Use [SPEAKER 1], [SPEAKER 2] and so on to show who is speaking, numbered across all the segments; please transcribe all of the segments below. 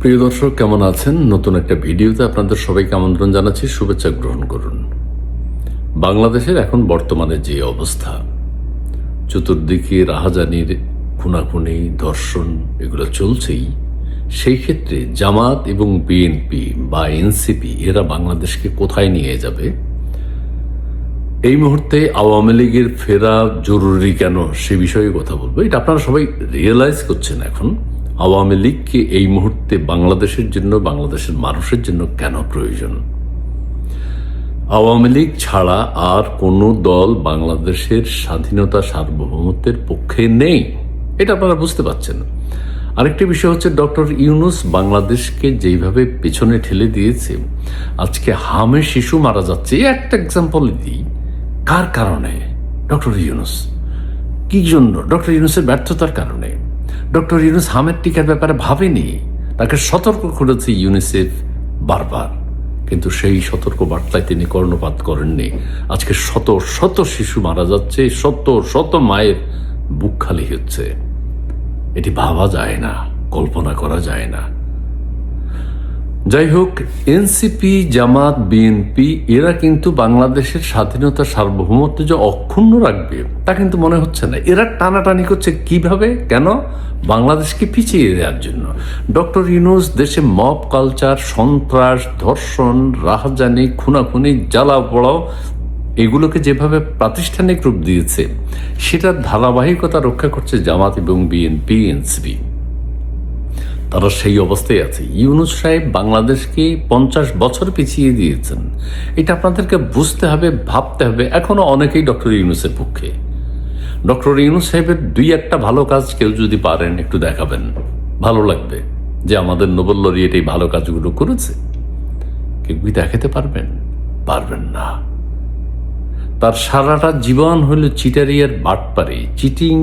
[SPEAKER 1] প্রিয় দর্শক, কেমন আছেন? নতুন একটা ভিডিওতে আপনাদের সবাইকে আমন্ত্রণ জানাচ্ছি। শুভেচ্ছা গ্রহণ করুন। বাংলাদেশের এখন বর্তমানে যে অবস্থা, চতুর্দিকে রাহাজানির, খুনাখুনি, ধর্ষণ এগুলো চলছেই। সেই ক্ষেত্রে জামাত এবং বিএনপি বা এনসিপি এরা বাংলাদেশকে কোথায় নিয়ে যাবে? এই মুহূর্তে আওয়ামী লীগের ফেরা জরুরি কেন সে বিষয়ে কথা বলবো। এটা আপনারা সবাই রিয়েলাইজ করছেন এখন আওয়ামী লীগকে এই মুহূর্তে বাংলাদেশের জন্য, বাংলাদেশের মানুষের জন্য কেন প্রয়োজন। আওয়ামী লীগ ছাড়া আর কোনো দল বাংলাদেশের স্বাধীনতা সার্বভৌমত্বের পক্ষে নেই, এটা আপনারা বুঝতে পারছেন। আরেকটি বিষয় হচ্ছে, ডক্টর ইউনূস বাংলাদেশকে যেইভাবে পেছনে ঠেলে দিয়েছে, আজকে হামে শিশু মারা যাচ্ছে। একটা এক্সাম্পল দিই, কার কারণে? ডক্টর ইউনূস। কি জন্য? ডক্টর ইউনূসের ব্যর্থতার কারণে। ডক্টর ইউনূস হামের টিকার ব্যাপারে ভাবেনি, তাকে সতর্ক করেছে ইউনিসেফ বারবার, কিন্তু সেই সতর্ক বার্তায় তিনি কর্ণপাত করেননি। আজকে শত শত শিশু মারা যাচ্ছে, শত শত মায়ের বুক খালি হচ্ছে। এটি ভাবা যায় না, কল্পনা করা যায় না। যাই হোক, এনসিপি, জামাত, বিএনপি এরা কিন্তু বাংলাদেশের স্বাধীনতা সার্বভৌমত্ব যে অক্ষুণ্ণ রাখবে তা কিন্তু মনে হচ্ছে না। এরা টানাটানি করছে কিভাবে, কেন? বাংলাদেশকে পিছিয়ে দেওয়ার জন্য। ডক্টর ইউনূস দেশে মব কালচার, সন্ত্রাস, ধর্ষণ, রাহাজানি, খুনাখুনি, জ্বালা পোড়াও এগুলোকে যেভাবে প্রাতিষ্ঠানিক রূপ দিয়েছে, সেটার ধারাবাহিকতা রক্ষা করছে জামাত এবং বিএনপি, এনসিপি। তারা সেই অবস্থায় আছে। ইউনূস সাহেব বাংলাদেশকে 50 বছর পিছিয়ে দিয়েছেন। এটা আপনাদেরকে বুঝতে হবে, ভাবতে হবে। এখনো অনেকেই ডক্টর ইউনূসের পক্ষে। ডক্টর ইউনূস সাহেবের দুই একটা ভালো কাজ কেউ যদি পারেন একটু দেখাবেন, ভালো লাগবে যে আমাদের নোবেল লরিয়েট এই ভালো কাজগুলো করেছে। কেউ কি দেখাতে পারবেন? পারবেন না। তার সারাটা জীবন হলো চিটারি আর বাটপারি, চিটিং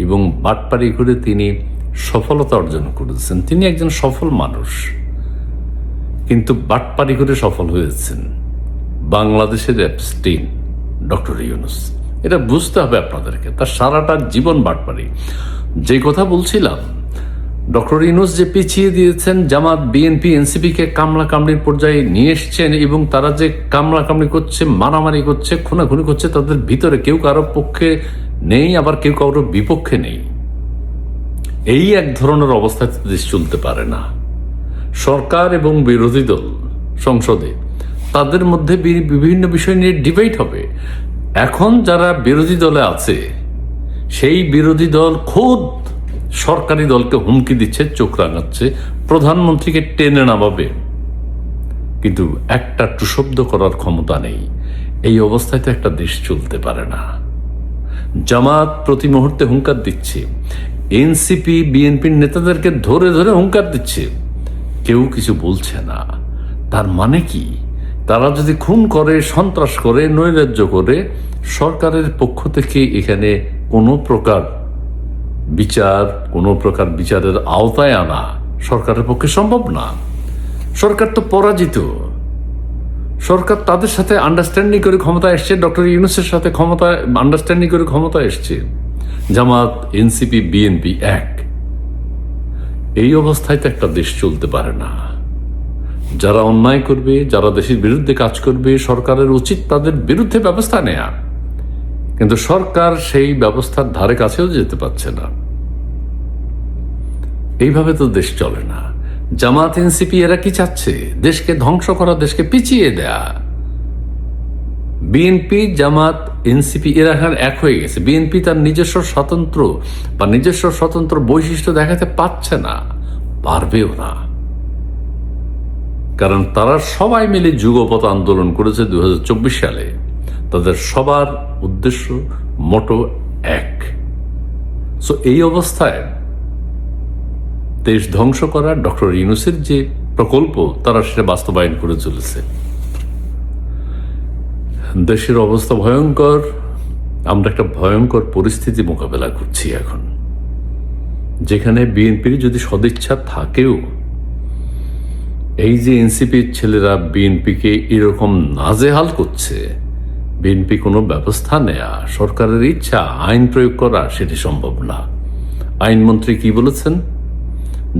[SPEAKER 1] এবং বাটপারি করে তিনি সফলতা অর্জন করেছেন। তিনি একজন সফল মানুষ, কিন্তু বাটপারি করে সফল হয়েছেন। বাংলাদেশের অ্যাবস্টেইন ডক্টর ইউনূস, এটা বুঝতে হবে আপনাদেরকে। তার সারাটা জীবন বাটপারি। যে কথা বলছিলাম, ডক্টর ইউনূস যে পিছিয়ে দিয়েছেন জামাত, বিএনপি, এনসিপিকে কামলা কামড়ির পর্যায়ে নিয়ে এসছেন, এবং তারা যে কামলা কামড়ি করছে, মারামারি করছে, খুনাখুনি করছে, তাদের ভিতরে কেউ কারো পক্ষে নেই, আবার কেউ কারোর বিপক্ষে নেই। এই এক ধরনের অবস্থায় দেশ চলতে পারে না। সরকার এবং বিরোধী দল সংসদে তাদের মধ্যে বিভিন্ন বিষয় নিয়ে ডিবেট হবে। এখন যারা বিরোধী দলে আছে, সেই বিরোধী দল খোদ সরকারি দলকে হুমকি দিচ্ছে, চোখ রাঙাচ্ছে, প্রধানমন্ত্রীকে টেনে নামাবে, কিন্তু একটা টুশব্দ করার ক্ষমতা নেই। এই অবস্থায় তো একটা দেশ চলতে পারে না। জামাত প্রতি মুহূর্তে হুঙ্কার দিচ্ছে, এনসিপি বিএনপির নেতাদেরকে ধরে ধরে হুঙ্কার দিচ্ছে, কেউ কিছু বলছে না। তার মানে কি? তারা যদি খুন করে, সন্ত্রাস করে, নৈরাজ্য করে, সরকারের পক্ষ থেকে এখানে কোনো প্রকার বিচারের আওতায় আনা সরকারের পক্ষে সম্ভব না। সরকার তো পরাজিত। সরকার তাদের সাথে আন্ডারস্ট্যান্ডিং করে ক্ষমতা এসছে, ডক্টর ইউনূসের সাথে আন্ডারস্ট্যান্ডিং করে ক্ষমতা এসছে। জামাত, এনসিপি, বিএনপি এক। এই অবস্থায় তো একটা দেশ চলতে পারে না। যারা অন্যায় করবে, যারা দেশের বিরুদ্ধে কাজ করবে, সরকারের উচিত তাদের বিরুদ্ধে ব্যবস্থা নেয়া, কিন্তু সরকার সেই ব্যবস্থার ধারে কাছেও যেতে পারছে না। এইভাবে তো দেশ চলে না। জামাত, এনসিপি এরা কি চাচ্ছে? দেশকে ধ্বংস করা, দেশকে পিছিয়ে দেয়া। বিএনপি, জামাত, এনসিপি এরা এখন এক হয়ে গেছে। বিএনপি তার নিজস্ব স্বতন্ত্র বৈশিষ্ট্য দেখাতে পারছে না, পারবেও না। কারণ তারা সবাই মিলে যুগপৎ আন্দোলন করেছে 2024 সালে। তাদের সবার উদ্দেশ্য, মোটো এক। সো এই অবস্থায় দেশ ধ্বংস করা, ডক্টর ইউনূসের যে প্রকল্প তারা সেটা বাস্তবায়ন করে চলেছে। দেশের অবস্থা ভয়ঙ্কর। আমরা একটা ভয়ঙ্কর পরিস্থিতি মোকাবেলা করছি এখন, যেখানে বিএনপির যদি সদিচ্ছা থাকেও, এই যে এনসিপির ছেলেরা বিএনপিকে এরকম নাজেহাল করছে, বিএনপি কোনো ব্যবস্থা নেয়া, সরকারের ইচ্ছা আইন প্রয়োগ করা, সেটি সম্ভব না। আইনমন্ত্রী কি বলেছেন?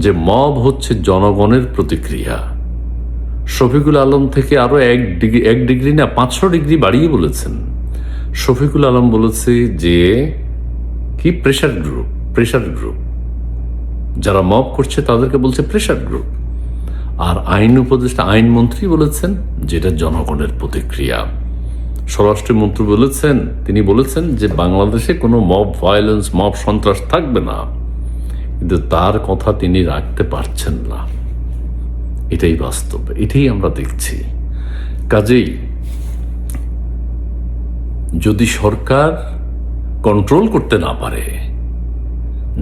[SPEAKER 1] যে মব হচ্ছে জনগণের প্রতিক্রিয়া। শফিকুল আলম থেকে আরো এক ডিগ্রি না 500 ডিগ্রি বাড়িয়ে বলেছেন। শফিকুল আলম বলেছে যে কি প্রেশার গ্রুপ যারা মব করছে তাদেরকে বলছে প্রেশার গ্রুপ। আর আইন উপদেষ্টা আইনমন্ত্রী বলেছেন যেটা জনগণের প্রতিক্রিয়া। স্বরাষ্ট্রমন্ত্রী তিনি বলেছেন যে বাংলাদেশে কোনো মব ভায়োলেন্স, মব সন্ত্রাস থাকবে না, কিন্তু তার কথা তিনি রাখতে পারছেন না। এটাই বাস্তব, এটাই আমরা দেখছি। কাজেই যদি সরকার কন্ট্রোল করতে না পারে,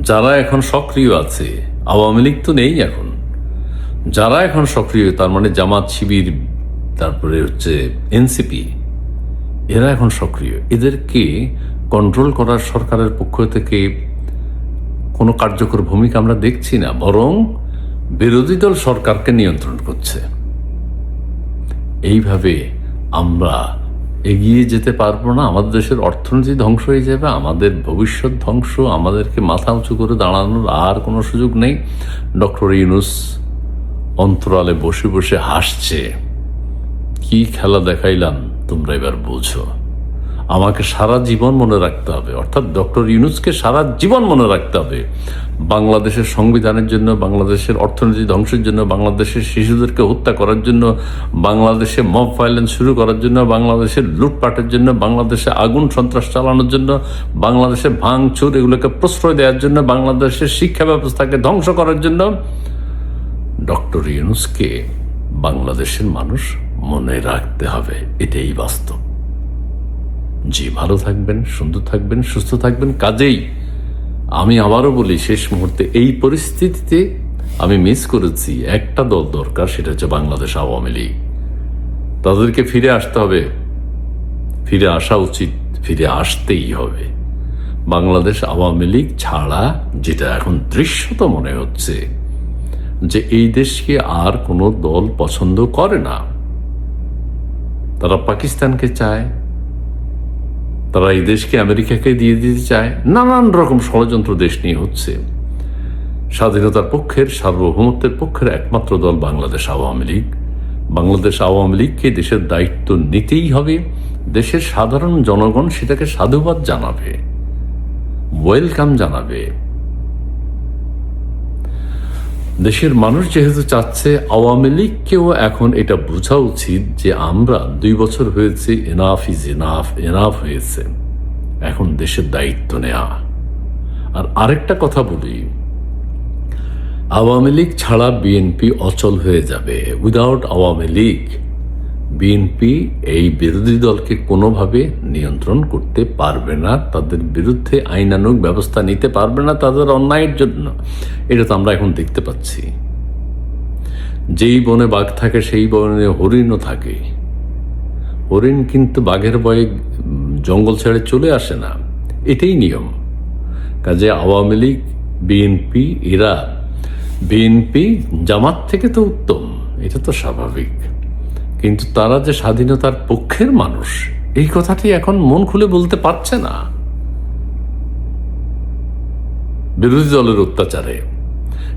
[SPEAKER 1] যারা এখন সক্রিয় আছে, আওয়ামী লীগ তো নেই এখন, যারা এখন সক্রিয় তার মানে জামাত, শিবির, তারপরে হচ্ছে এনসিপি, এরা এখন সক্রিয়। এদেরকে কন্ট্রোল করার সরকারের পক্ষ থেকে কোনো কার্যকর ভূমিকা আমরা দেখছি না, বরং বিরোধী দল সরকারকে নিয়ন্ত্রণ করছে। এইভাবে আমরা এগিয়ে যেতে পারবো না। আমাদের দেশের অর্থনীতি ধ্বংস হয়ে যাবে, আমাদের ভবিষ্যৎ ধ্বংস, আমাদেরকে মাথা উঁচু করে দাঁড়ানোর আর কোনো সুযোগ নেই। ডক্টর ইউনূস অন্তরালে বসে বসে হাসছে, কি খেলা দেখাইলাম তোমরা এবার বোঝো। আমাকে সারা জীবন মনে রাখতে হবে, অর্থাৎ ডক্টর ইউনূসকে সারা জীবন মনে রাখতে হবে বাংলাদেশের সংবিধানের জন্য, বাংলাদেশের অর্থনীতি ধ্বংসের জন্য, বাংলাদেশের শিশুদেরকে হত্যা করার জন্য, বাংলাদেশে মব ভায়োলেন্স শুরু করার জন্য, বাংলাদেশের লুটপাটের জন্য, বাংলাদেশে আগুন সন্ত্রাস চালানোর জন্য, বাংলাদেশে ভাঙচুর এগুলোকে প্রশ্রয় দেওয়ার জন্য, বাংলাদেশের শিক্ষা ব্যবস্থাকে ধ্বংস করার জন্য ডক্টর ইউনূসকে বাংলাদেশের মানুষ মনে রাখতে হবে। এটাই বাস্তব। জি, ভালো থাকবেন, সুন্দর থাকবেন, সুস্থ থাকবেন। কাজেই আমি আবারও বলি, শেষ মুহূর্তে এই পরিস্থিতিতে আমি মিস করেছি একটা দল দরকার, সেটা হচ্ছে বাংলাদেশ আওয়ামী লীগ। তাদেরকে ফিরে আসতে হবে, ফিরে আসা উচিত, ফিরে আসতেই হবে। বাংলাদেশ আওয়ামী লীগ ছাড়া যেটা এখন দৃশ্যত মনে হচ্ছে যে এই দেশকে আর কোনো দল পছন্দ করে না। তারা পাকিস্তানকে চায়, তারা এই দেশকে আমেরিকাকে দিয়ে দিতে চায়, নানান রকম ষড়যন্ত্র দেশ নিয়ে হচ্ছে। স্বাধীনতার পক্ষের, সার্বভৌমত্বের পক্ষের একমাত্র দল বাংলাদেশ আওয়ামী লীগ। বাংলাদেশ আওয়ামী লীগকে দেশের দায়িত্ব নিতেই হবে। দেশের সাধারণ জনগণ সেটাকে সাধুবাদ জানাবে, ওয়েলকাম জানাবে। দেশের মানুষ যেহেতু চাচ্ছে, আওয়ামী লীগকেও এখন এটা বোঝা উচিত যে আমরা 2 বছর হয়েছে, এনাফ ইজ এনাফ হয়েছে, এখন দেশের দায়িত্ব নেওয়া। আর আরেকটা কথা বলি, আওয়ামী লীগ ছাড়া বিএনপি অচল হয়ে যাবে। উইদাউট আওয়ামী লীগ বিএনপি এই বিরোধী দলকে কোনোভাবে নিয়ন্ত্রণ করতে পারবে না, তাদের বিরুদ্ধে আইনানুগ ব্যবস্থা নিতে পারবে না তাদের অন্যায়ের জন্য। এটা তো আমরা এখন দেখতে পাচ্ছি। যেই বনে বাঘ থাকে সেই বনে হরিণও থাকে। হরিণ কিন্তু বাঘের ভয়ে জঙ্গল ছেড়ে চলে আসে না, এটাই নিয়ম। কাজে আওয়ামী লীগ, বিএনপি, এরা বিএনপি জামাত থেকে তো উত্তম, এটা তো স্বাভাবিক, কিন্তু তারা যে স্বাধীনতার পক্ষের মানুষ এই কথাটি এখন মন খুলে বলতে পারছে না বিরোধী দলের অত্যাচারে।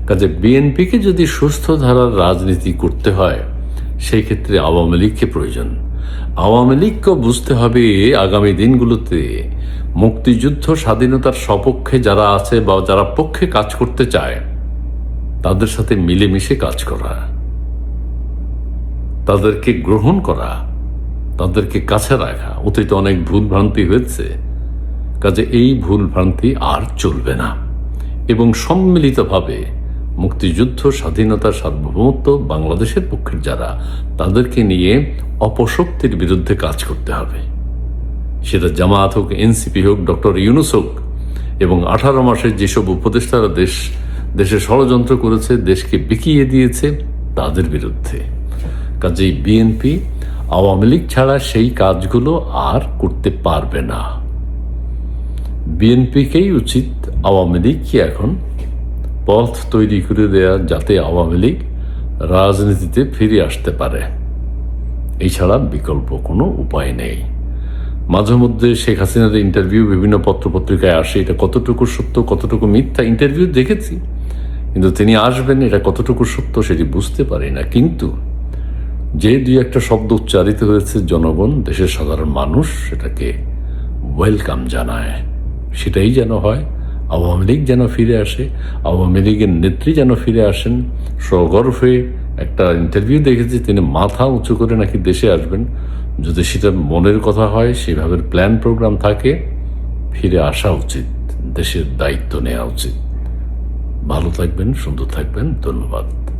[SPEAKER 1] কাজে বিএনপিকে যদি সুস্থ ধারার রাজনীতি করতে হয়, সেই ক্ষেত্রে আওয়ামী লীগকে প্রয়োজন। আওয়ামী লীগকেও বুঝতে হবে আগামী দিনগুলোতে মুক্তিযুদ্ধ, স্বাধীনতার সপক্ষে যারা আছে বা যারা পক্ষে কাজ করতে চায় তাদের সাথে মিলেমিশে কাজ করা, তাদেরকে গ্রহণ করা, তাদেরকে কাছে রাখা। অতীতে অনেক ভুল ভ্রান্তি হয়েছে, কাজে এই ভুল ভ্রান্তি আর চলবে না। এবং সম্মিলিতভাবে মুক্তিযুদ্ধ, স্বাধীনতা, সার্বভৌমত্ব, বাংলাদেশের পক্ষের যারা, তাদেরকে নিয়ে অপশক্তির বিরুদ্ধে কাজ করতে হবে। সেটা জামায়াত হোক, এনসিপি হোক, ডক্টর ইউনূস হোক, এবং 18 মাসের যেসব উপদেষ্টারা দেশে ষড়যন্ত্র করেছে, দেশকে বিকিয়ে দিয়েছে, তাদের বিরুদ্ধে। কাজেই বিএনপি আওয়ামী লীগ ছাড়া সেই কাজগুলো আর করতে পারবে না। বিএনপিকেই উচিত আওয়ামী লীগকে এখন পথ তৈরি করে দেয়া, যাতে আওয়ামী লীগ রাজনীতিতে ফিরে আসতে পারে। এছাড়া বিকল্প কোনো উপায় নেই। মাঝে মধ্যে শেখ হাসিনার ইন্টারভিউ বিভিন্ন পত্রপত্রিকায় আসে, এটা কতটুকু সত্য কতটুকু মিথ্যা ইন্টারভিউ দেখেছি, কিন্তু তিনি আসবেন এটা কতটুকু সত্য সেটি বুঝতে পারি না। কিন্তু যে দুই একটা শব্দ উচ্চারিত হয়েছে, জনগণ, দেশের সাধারণ মানুষ সেটাকে ওয়েলকাম জানায়। সেটাই যেন হয়। আওয়ামী লীগ যেন ফিরে আসে, আওয়ামী লীগের নেত্রী যেন ফিরে আসেন। সগর্বে একটা ইন্টারভিউ দেখেছি, তিনি মাথা উঁচু করে নাকি দেশে আসবেন। যদি সেটা মনের কথা হয়, সেভাবে প্ল্যান প্রোগ্রাম থাকে, ফিরে আসা উচিত, দেশের দায়িত্ব নেওয়া উচিত। ভালো থাকবেন, সুন্দর থাকবেন। ধন্যবাদ।